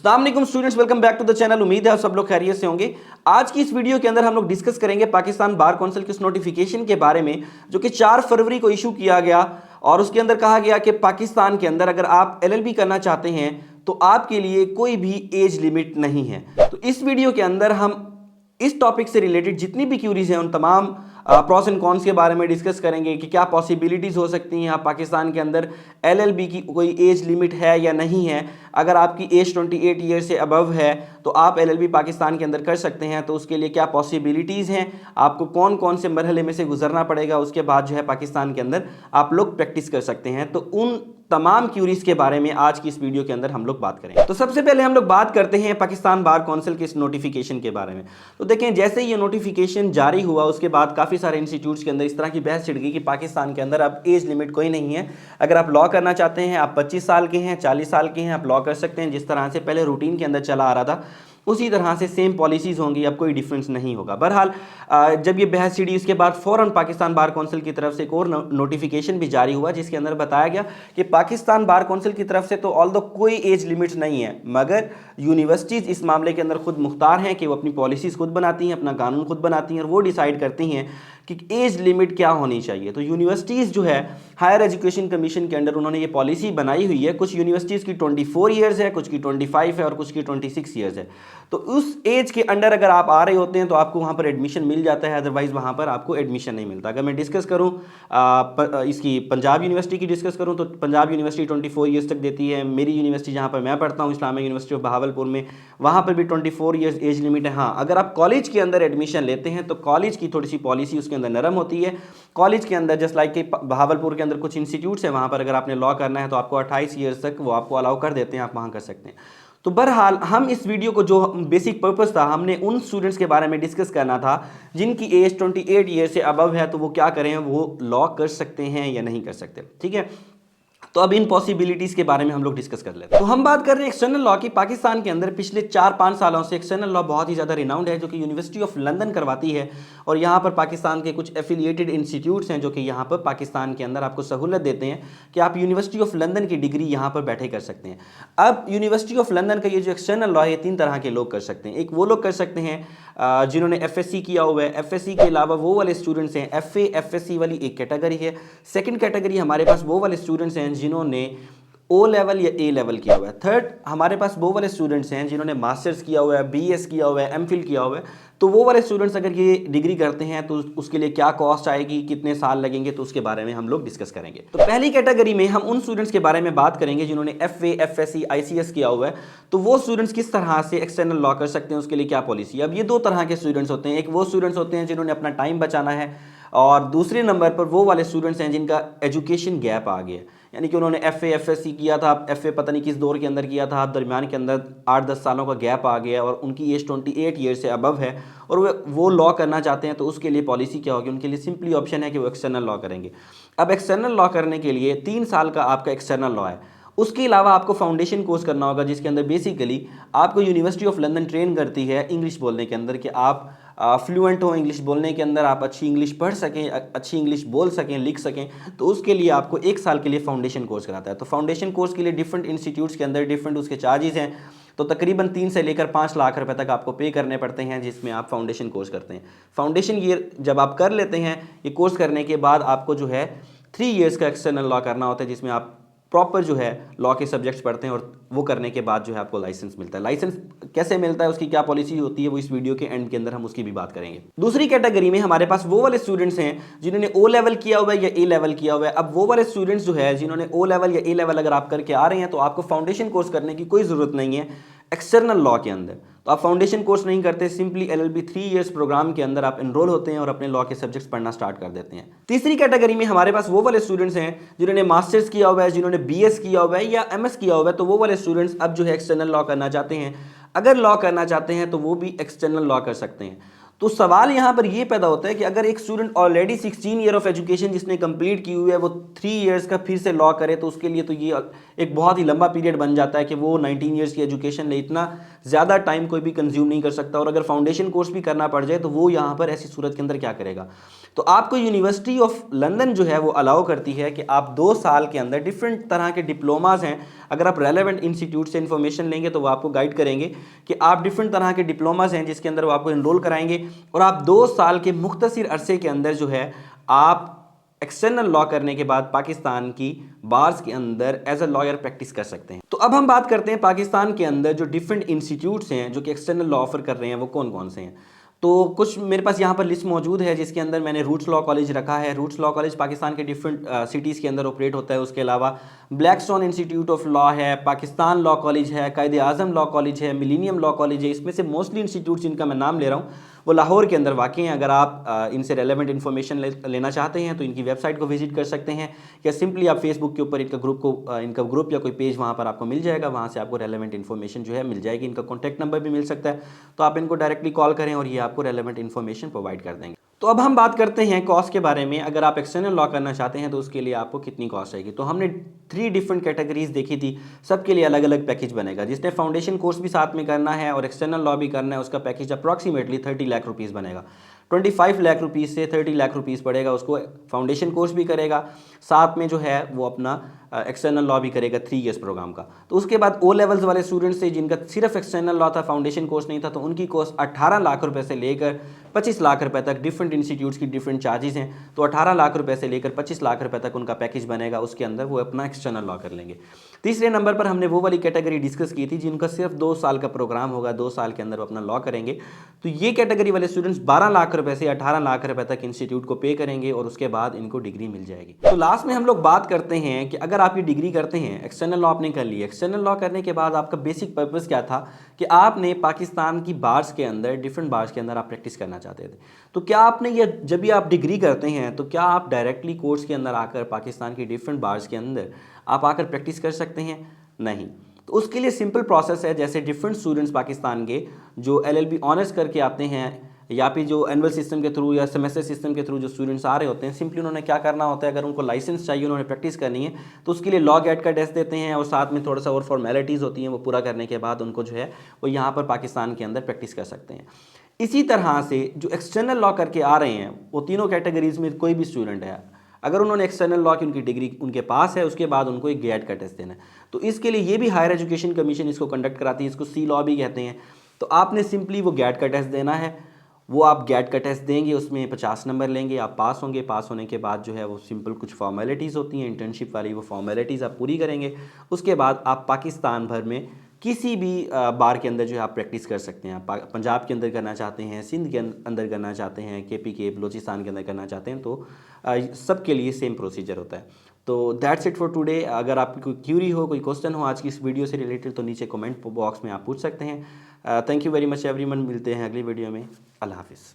अस्सलाम वालेकुम students, welcome back to the channel. उम्मीद है आप सब लोग खैरियत से होंगे। आज की इस वीडियो के अंदर हम लोग डिस्कस करेंगे पाकिस्तान बार काउंसिल के उस नोटिफिकेशन के बारे में जो कि 4 फरवरी को इशू किया गया और उसके अंदर कहा गया कि पाकिस्तान के अंदर अगर आप एलएलबी करना चाहते हैं तो आपके लिए कोई भी एज लिमिट नहीं है। तो इस वीडियो के अंदर हम इस टॉपिक से रिलेटेड जितनी भी क्यूरीज हैं उन तमाम प्रॉस एंड कॉन्स के बारे में डिस्कस करेंगे कि क्या पॉसिबिलिटीज़ हो सकती हैं, पाकिस्तान के अंदर एलएलबी की कोई एज लिमिट है या नहीं है। अगर आपकी एज 28 ईयर से अबव है तो आप एलएलबी पाकिस्तान के अंदर कर सकते हैं, तो उसके लिए क्या पॉसिबिलिटीज़ हैं, आपको कौन कौन से मरहले में से गुजरना पड़ेगा, उसके बाद जो है पाकिस्तान के अंदर आप लोग प्रैक्टिस कर सकते हैं। तो उन तमाम क्यूरीज के बारे में आज की इस वीडियो के अंदर हम लोग बात करेंगे। तो सबसे पहले हम लोग बात करते हैं पाकिस्तान बार काउंसिल के इस नोटिफिकेशन के बारे में। तो देखें, जैसे ही ये नोटिफिकेशन जारी हुआ उसके बाद काफ़ी सारे इंस्टीट्यूट्स के अंदर इस तरह की बहस छिड़ गई कि पाकिस्तान के अंदर अब एज लिमिट कोई नहीं है। अगर आप लॉ करना चाहते हैं, आप 25 साल के हैं, 40 साल के हैं, आप लॉ कर सकते हैं। जिस तरह से पहले रूटीन के अंदर चला आ रहा था उसी तरह से सेम पॉलिसीज़ होंगी, अब कोई डिफरेंस नहीं होगा। बहरहाल जब ये बहस छिड़ी उसके बाद फ़ौरन पाकिस्तान बार काउंसिल की तरफ से एक और नोटिफिकेशन भी जारी हुआ जिसके अंदर बताया गया कि पाकिस्तान बार काउंसिल की तरफ से तो ऑल्दो कोई एज लिमिट नहीं है, मगर यूनिवर्सिटीज़ इस मामले के अंदर खुद मुख्तार हैं कि वो अपनी पॉलिसीज़ खुद बनाती हैं, अपना कानून खुद बनाती हैं और वो डिसाइड करती हैं कि एज लिमिट क्या होनी चाहिए। तो यूनिवर्सिटीज़ जो है हायर एजुकेशन कमीशन के अंडर उन्होंने ये पॉलिसी बनाई हुई है। कुछ यूनिवर्सिटीज़ की 24 ईयर्स है, कुछ की 25 है और कुछ की 26 ईयर्स है। तो उस एज के अंडर अगर आप आ रहे होते हैं तो आपको वहाँ पर एडमिशन मिल जाता है, अदरवाइज़ वहाँ पर आपको एडमिशन नहीं मिलता। अगर मैं डिस्कस करूँ इसकी पंजाब यूनिवर्सिटी की डिस्कस करूँ तो पंजाब यूनिवर्सिटी 24 ईयर्स तक देती है। मेरी यूनिवर्सिटी जहाँ पर मैं पढ़ता हूँ इस्लामिक यूनिवर्सिटी ऑफ बहावलपुर में, वहाँ पर भी 24 ईयर्स एज लिमिट है। हाँ, अगर आप कॉलेज के अंदर एडमिशन लेते हैं तो कॉलेज की थोड़ी सी पॉलिसी उसके अंदर नरम होती है। कॉलेज के अंदर जस्ट लाइक कि बहावलपुर के अंदर कुछ इंस्टीट्यूट्स हैं, वहाँ पर अगर आपने लॉ करना है तो आपको 28 ईयर्स तक वो आपको अलाउ कर देते हैं, आप वहाँ कर सकते हैं। तो बहरहाल हम इस वीडियो को जो बेसिक पर्पस था, हमने उन स्टूडेंट्स के बारे में डिस्कस करना था जिनकी एज 28 ईयर से अबव है, तो वो क्या करें, वो लॉ कर सकते हैं या नहीं कर सकते। ठीक है, तो अब इन पॉसिबिलिटीज़ के बारे में हम लोग डिस्कस कर लेते हैं। तो हम बात कर रहे हैं एक्सटर्नल लॉ की। पाकिस्तान के अंदर पिछले 4-5 सालों से एक्सटर्नल लॉ बहुत ही ज़्यादा रिनाउंड है, जो कि यूनिवर्सिटी ऑफ लंदन करवाती है और यहाँ पर पाकिस्तान के कुछ एफिलिएटेड इंस्टीट्यूट्स हैं जो कि यहाँ पर पाकिस्तान के अंदर आपको सहूलत देते हैं कि आप यूनिवर्सिटी ऑफ लंदन की डिग्री यहाँ पर बैठे कर सकते हैं। अब यूनिवर्सिटी ऑफ लंदन का ये जो एक्सटर्नल लॉ है, 3 तरह के लोग कर सकते हैं। एक वो लोग कर सकते हैं जिन्होंने एफएससी किया हुआ है। एफएससी के अलावा वो वाले स्टूडेंट्स हैं, एफए एफएससी वाली एक कैटेगरी है। सेकंड कैटेगरी हमारे पास वो वाले स्टूडेंट्स हैं जिन्होंने ओ लेवल या ए लेवल किया हुआ है। थर्ड हमारे पास वो वाले स्टूडेंट्स हैं जिन्होंने मास्टर्स किया हुआ है, बीएस किया हुआ है, एमफिल किया हुआ है। तो वो वाले स्टूडेंट्स अगर ये डिग्री करते हैं तो उसके लिए क्या कॉस्ट आएगी, कितने साल लगेंगे, तो उसके बारे में हम लोग डिस्कस करेंगे। तो पहली कैटेगरी में हम उन स्टूडेंट्स के बारे में बात करेंगे जिन्होंने एफए एफएससी आईसीएस किया हुआ है। तो वो स्टूडेंट्स किस तरह से एक्सटर्नल लॉ कर सकते हैं, उसके लिए क्या पॉलिसी। अब ये 2 तरह के स्टूडेंट्स होते हैं। एक वो स्टूडेंट्स होते हैं जिन्होंने अपना टाइम बचाना है और दूसरे नंबर पर वो वाले स्टूडेंट्स हैं जिनका एजुकेशन गैप आ गया, यानी कि उन्होंने एफए एफएससी किया था, एफए पता नहीं किस दौर के अंदर किया था, दरमियान के अंदर 8-10 सालों का गैप आ गया और उनकी एज 28 ईयर से अबव है और वो लॉ करना चाहते हैं। तो उसके लिए पॉलिसी क्या होगी, उनके लिए सिंपली ऑप्शन है कि वो एक्सटर्नल लॉ करेंगे। अब एक्सटर्नल लॉ करने के लिए 3 साल का आपका एक्सटर्नल लॉ है। उसके अलावा आपको फाउंडेशन कोर्स करना होगा जिसके अंदर बेसिकली आपको यूनिवर्सिटी ऑफ लंदन ट्रेन करती है इंग्लिश बोलने के अंदर, कि आप फ्लुएंट हो इंग्लिश बोलने के अंदर, आप अच्छी इंग्लिश पढ़ सकें, अच्छी इंग्लिश बोल सकें, लिख सकें। तो उसके लिए आपको 1 साल के लिए फाउंडेशन कोर्स कराता है। तो फाउंडेशन कोर्स के लिए डिफरेंट इंस्टीट्यूट्स के अंदर डिफरेंट उसके चार्जेस हैं। तो तकरीबन 3 से लेकर 5 लाख रुपए तक आपको पे करने पड़ते हैं जिसमें आप फाउंडेशन कोर्स करते हैं। फाउंडेशन ईयर जब आप कर लेते हैं, ये कोर्स करने के बाद आपको जो है 3 ईयर्स का एक्सटर्नल लॉ करना होता है जिसमें आप प्रॉपर जो है लॉ के सब्जेक्ट्स पढ़ते हैं और वो करने के बाद जो है आपको लाइसेंस मिलता है। लाइसेंस कैसे मिलता है, उसकी क्या पॉलिसी होती है, वो इस वीडियो के एंड के अंदर हम उसकी भी बात करेंगे। दूसरी कैटेगरी में हमारे पास वो वाले स्टूडेंट्स हैं जिन्होंने ओ लेवल किया हुआ है या ए लेवल किया हुआ है। अब वो वाले स्टूडेंट्स जो है जिन्होंने ओ लेवल या ए लेवल अगर आप करके आ रहे हैं तो आपको फाउंडेशन कोर्स करने की कोई ज़रूरत नहीं है एक्सटर्नल लॉ के अंदर। तो आप फाउंडेशन कोर्स नहीं करते, सिंपली एलएलबी 3 इयर्स प्रोग्राम के अंदर आप एनरोल होते हैं और अपने लॉ के सब्जेक्ट्स पढ़ना स्टार्ट कर देते हैं। तीसरी कैटेगरी में हमारे पास वो वाले स्टूडेंट्स हैं जिन्होंने मास्टर्स किया हुआ है, जिन्होंने बीएस किया हुआ है या एमएस किया हुआ है। तो वो वाले स्टूडेंट्स अब जो है एक्सटर्नल लॉ करना चाहते हैं। अगर लॉ करना चाहते हैं तो वो भी एक्सटर्नल लॉ कर सकते हैं। तो सवाल यहाँ पर ये पैदा होता है कि अगर एक student already 16 year of education जिसने कंप्लीट की हुई है वो 3 इयर्स का फिर से लॉ करे तो उसके लिए तो ये एक बहुत ही लंबा पीरियड बन जाता है कि वो 19 ईयर्स की एजुकेशन ले इतना ज़्यादा टाइम कोई भी कंज्यूम नहीं कर सकता, और अगर फाउंडेशन कोर्स भी करना पड़ जाए तो वो यहाँ पर ऐसी सूरत के अंदर क्या करेगा। तो आपको यूनिवर्सिटी ऑफ लंदन जो है वो अलाउ करती है कि आप 2 साल के अंदर डिफरेंट तरह के डिप्लोमाज हैं, अगर आप रेलेवेंट इंस्टीट्यूट से इन्फॉर्मेशन लेंगे तो वो आपको गाइड करेंगे कि आप डिफरेंट तरह के डिप्लोमाज हैं जिसके अंदर वो आपको इनरोल कराएंगे, और आप 2 साल के मुख्तसर अरसे के अंदर जो है आप एक्सटर्नल लॉ करने के बाद पाकिस्तान की बार्स के अंदर एज अ लॉयर प्रैक्टिस कर सकते हैं। तो अब हम बात करते हैं पाकिस्तान के अंदर जो डिफरेंट इंस्टीट्यूट्स हैं जो कि एक्सटर्नल लॉ ऑफर कर रहे हैं वो कौन कौन से हैं। तो कुछ मेरे पास यहाँ पर लिस्ट मौजूद है जिसके अंदर मैंने रूट्स लॉ कॉलेज रखा है। रूट्स लॉ कॉलेज पाकिस्तान के डिफरेंट सिटीज़ के अंदर ऑपरेट होता है। उसके अलावा ब्लैकस्टोन इंस्टीट्यूट ऑफ लॉ है, पाकिस्तान लॉ कॉलेज है, कायदे आज़म लॉ कॉलेज है, मिलीनियम लॉ कॉलेज है। इसमें से मोस्टली इंस्टीट्यूट जिनका मैं नाम ले रहा हूँ वो लाहौर के अंदर वाक़ हैं। अगर आप इनसे रेलेवेंट इन्फॉर्मेशन लेना चाहते हैं तो इनकी वेबसाइट को विजिट कर सकते हैं, या सिंपली आप फेसबुक के ऊपर इनका ग्रुप या कोई पेज वहाँ पर आपको मिल जाएगा, वहाँ से आपको रेलेवेंट इन्फॉर्मेशन जो है मिल जाएगी। इनका कॉन्टैक्ट नंबर भी मिल सकता है, तो आप इनको डायरेक्टली कॉल करें और ये आपको रेलेवेंट इन्फॉर्मेशन प्रोवाइड कर देंगे। तो अब हम बात करते हैं कॉस्ट के बारे में। अगर आप एक्सटर्नल लॉ करना चाहते हैं तो उसके लिए आपको कितनी कॉस्ट आएगी। तो हमने 3 डिफरेंट कैटेगरीज देखी थी, सबके लिए अलग अलग पैकेज बनेगा। जिसने फाउंडेशन कोर्स भी साथ में करना है और एक्सटर्नल लॉ भी करना है उसका पैकेज अप्रॉक्सीमेटली 30 लाख रुपीज़ बनेगा। 25 लाख रुपीज़ से 30 लाख रुपीज़ पड़ेगा उसको। फाउंडेशन कोर्स भी करेगा, साथ में जो है वो अपना एक्सटर्नल लॉ भी करेगा 3 ईयर्स प्रोग्राम का। तो उसके बाद ओ लेवल्स वाले स्टूडेंट्स से जिनका सिर्फ एक्सटर्नल लॉ था, फाउंडेशन कोर्स नहीं था, तो उनकी कॉस्ट 18 लाख रुपए से लेकर 25 लाख रुपए तक, डिफरेंट इंस्टीट्यूट्स की डिफरेंट चार्जेस हैं, तो 18 लाख रुपए से लेकर 25 लाख रुपए तक उनका पैकेज बनेगा। उसके अंदर वो अपना एक्सटर्नल लॉ कर लेंगे। तीसरे नंबर पर हमने वो वाली कैटेगरी डिस्कस की थी जिनका सिर्फ 2 साल का प्रोग्राम होगा, 2 साल के अंदर वो अपना लॉ करेंगे। तो ये कैटेगरी वाले स्टूडेंट्स 12 लाख रुपए से 18 लाख रुपए तक इंस्टीट्यूट को पे करेंगे और उसके बाद इनको डिग्री मिल जाएगी। तो लास्ट में हम लोग बात करते हैं कि अगर आप ये डिग्री करते हैं, एक्सटर्नल लॉ आपने कर ली, एक्सटर्नल लॉ करने के बाद आपका बेसिक पर्पस क्या था कि आपने पाकिस्तान की बार्स के अंदर, डिफरेंट बार्स के अंदर आप प्रैक्टिस करना चाहते थे। तो क्या आपने ये, जब भी आप डिग्री करते हैं तो क्या आप डायरेक्टली कोर्स के अंदर आकर पाकिस्तान की डिफरेंट बार्स के अंदर आप आकर प्रैक्टिस कर सकते हैं? नहीं। तो उसके लिए सिंपल प्रोसेस है। जैसे डिफरेंट स्टूडेंट्स पाकिस्तान के जो LLB ऑनर्स करके आते हैं, या फिर जो एनुअल सिस्टम के थ्रू या सेमेस्टर सिस्टम के थ्रू जो स्टूडेंट्स आ रहे होते हैं, सिंपली उन्होंने क्या करना होता है, अगर उनको लाइसेंस चाहिए, उन्होंने प्रैक्टिस करनी है, तो उसके लिए लॉ गेट का टेस्ट देते हैं और साथ में थोड़ा सा और फॉर्मेलिटीज़ होती हैं, वो पूरा करने के बाद उनको जो है वो यहाँ पर पाकिस्तान के अंदर प्रैक्टिस कर सकते हैं। इसी तरह से जो एक्सटर्नल लॉ करके आ रहे हैं, वो तीनों कैटेगरीज में कोई भी स्टूडेंट है, अगर उन्होंने एक्सटर्नल लॉ की उनकी डिग्री उनके पास है, उसके बाद उनको एक गेट का टेस्ट देना है। तो इसके लिए ये भी हायर एजुकेशन कमीशन इसको कंडक्ट कराती है, इसको सी लॉ भी कहते हैं। तो आपने सिंपली वो गेट का टेस्ट देना है, वो आप गेट का टेस्ट देंगे, उसमें 50 नंबर लेंगे, आप पास होंगे। पास होने के बाद जो है वो सिंपल कुछ फॉर्मेलिटीज़ होती हैं इंटर्नशिप वाली, वो फॉर्मेलिटीज़ आप पूरी करेंगे। उसके बाद आप पाकिस्तान भर में किसी भी बार के अंदर जो है आप प्रैक्टिस कर सकते हैं। आप पंजाब के अंदर करना चाहते हैं, सिंध के अंदर करना चाहते हैं, KP के बलोचिस्तान के अंदर करना चाहते हैं, तो सबके लिए सेम प्रोसीजर होता है। तो दैट्स इट फॉर टुडे। अगर आपकी कोई क्यूरी हो, कोई क्वेश्चन हो आज की इस वीडियो से रिलेटेड, तो नीचे कमेंट बॉक्स में आप पूछ सकते हैं। Thank you very much everyone. मिलते हैं अगली वीडियो में। अल्लाह हाफिज़।